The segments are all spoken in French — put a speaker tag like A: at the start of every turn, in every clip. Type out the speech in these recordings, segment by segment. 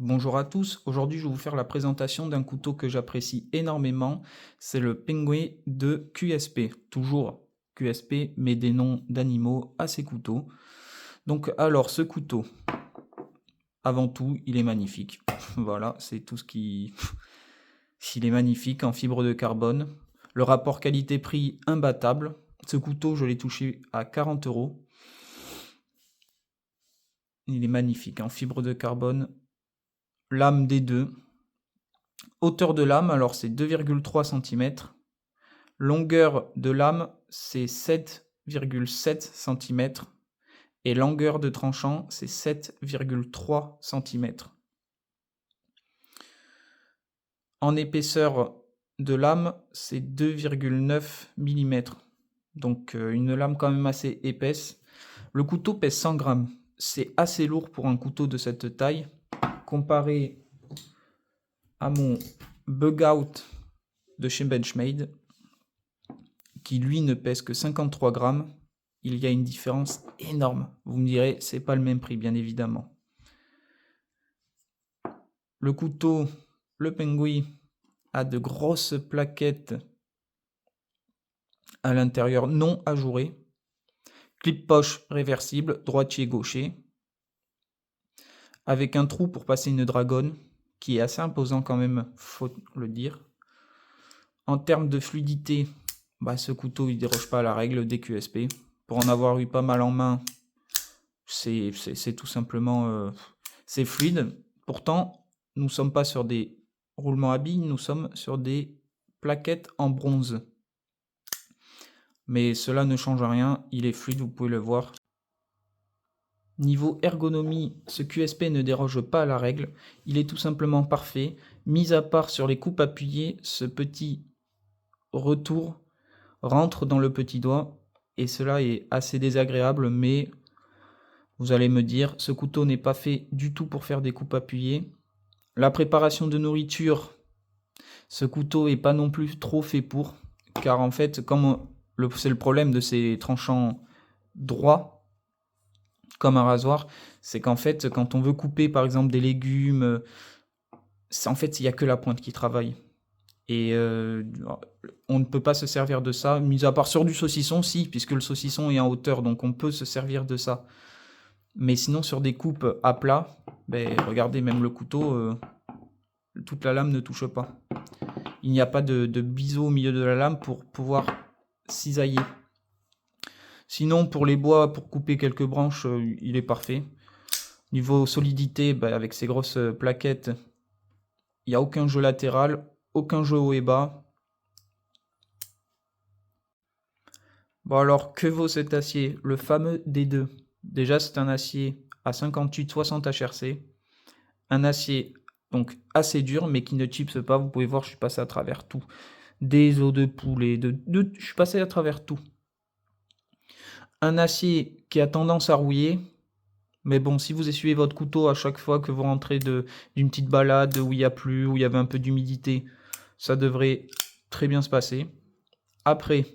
A: Bonjour à tous, aujourd'hui je vais vous faire la présentation d'un couteau que j'apprécie énormément, c'est le Penguin de QSP. Toujours QSP, mais des noms d'animaux à ces couteaux. Donc alors ce couteau, avant tout, il est magnifique. Voilà, c'est tout ce qui... Il est magnifique en fibre de carbone. Le rapport qualité-prix imbattable. Ce couteau, je l'ai touché à 40 euros. Il est magnifique en fibre de carbone. Lame des deux. Hauteur de lame, alors c'est 2,3 cm. Longueur de lame, c'est 7,7 cm. Et longueur de tranchant, c'est 7,3 cm. En épaisseur de lame, c'est 2,9 mm. Donc une lame quand même assez épaisse. Le couteau pèse 100 grammes. C'est assez lourd pour un couteau de cette taille. Comparé à mon Bug Out de chez Benchmade, qui lui ne pèse que 53 grammes, il y a une différence énorme. Vous me direz, c'est pas le même prix, bien évidemment. Le couteau, le Penguin, a de grosses plaquettes à l'intérieur non ajourées. Clip poche réversible, droitier-gaucher, avec un trou pour passer une dragonne, qui est assez imposant quand même, faut le dire. En termes de fluidité, ce couteau il déroge pas à la règle des QSP. Pour en avoir eu pas mal en main, c'est tout simplement c'est fluide. Pourtant, nous ne sommes pas sur des roulements à billes, nous sommes sur des plaquettes en bronze. Mais cela ne change rien, il est fluide, vous pouvez le voir. Niveau ergonomie, ce QSP ne déroge pas à la règle, il est tout simplement parfait. Mis à part sur les coupes appuyées, ce petit retour rentre dans le petit doigt et cela est assez désagréable, mais vous allez me dire, ce couteau n'est pas fait du tout pour faire des coupes appuyées. La préparation de nourriture, ce couteau est pas non plus trop fait pour, car en fait, comme c'est le problème de ces tranchants droits, comme un rasoir, c'est qu'en fait, quand on veut couper par exemple des légumes, en fait, il n'y a que la pointe qui travaille. Et on ne peut pas se servir de ça, mis à part sur du saucisson, si, puisque le saucisson est en hauteur, donc on peut se servir de ça. Mais sinon, sur des coupes à plat, regardez, même le couteau, toute la lame ne touche pas. Il n'y a pas de biseau au milieu de la lame pour pouvoir cisailler. Sinon, pour les bois, pour couper quelques branches, il est parfait. Niveau solidité, avec ces grosses plaquettes, il n'y a aucun jeu latéral, aucun jeu haut et bas. Bon alors, que vaut cet acier? Le fameux D2. Déjà, c'est un acier à 58-60 HRC. Un acier donc assez dur, mais qui ne chips pas. Vous pouvez voir, je suis passé à travers tout. Des os de poulet, je suis passé à travers tout. Un acier qui a tendance à rouiller. Mais bon, si vous essuyez votre couteau à chaque fois que vous rentrez d'une petite balade où il n'y a plus, où il y avait un peu d'humidité, ça devrait très bien se passer. Après,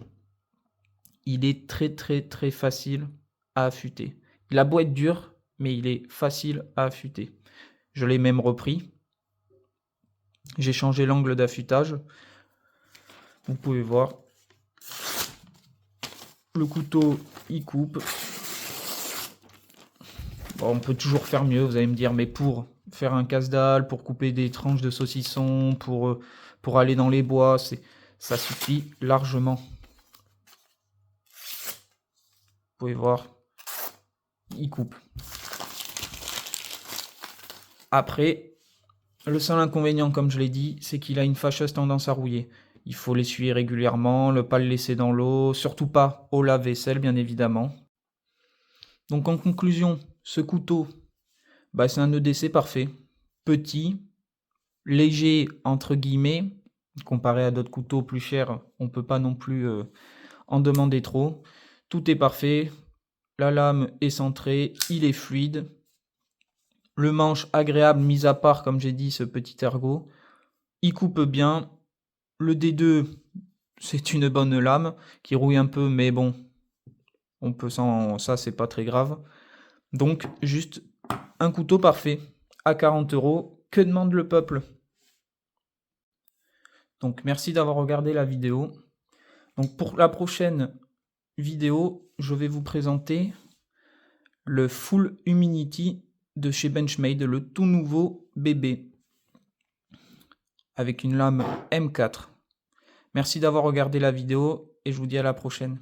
A: il est très facile à affûter. Il a beau être dur, mais il est facile à affûter. Je l'ai même repris. J'ai changé l'angle d'affûtage. Vous pouvez voir. Le couteau, il coupe. Bon, on peut toujours faire mieux, vous allez me dire, mais pour faire un casse-dalle, pour couper des tranches de saucisson, pour aller dans les bois, ça suffit largement. Vous pouvez voir, il coupe. Après, le seul inconvénient, comme je l'ai dit, c'est qu'il a une fâcheuse tendance à rouiller. Il faut l'essuyer régulièrement, ne pas le laisser dans l'eau, surtout pas au lave-vaisselle, bien évidemment. Donc en conclusion, ce couteau, c'est un EDC parfait. Petit, léger entre guillemets, comparé à d'autres couteaux plus chers, on ne peut pas non plus en demander trop. Tout est parfait, la lame est centrée, il est fluide. Le manche agréable, mis à part, comme j'ai dit, ce petit ergot. Il coupe bien. Le D2, c'est une bonne lame qui rouille un peu, mais bon, ça c'est pas très grave. Donc juste un couteau parfait. à 40 €. Que demande le peuple? Donc merci d'avoir regardé la vidéo. Donc pour la prochaine vidéo, je vais vous présenter le Full Humidity de chez Benchmade, le tout nouveau bébé, avec une lame M4. Merci d'avoir regardé la vidéo et je vous dis à la prochaine.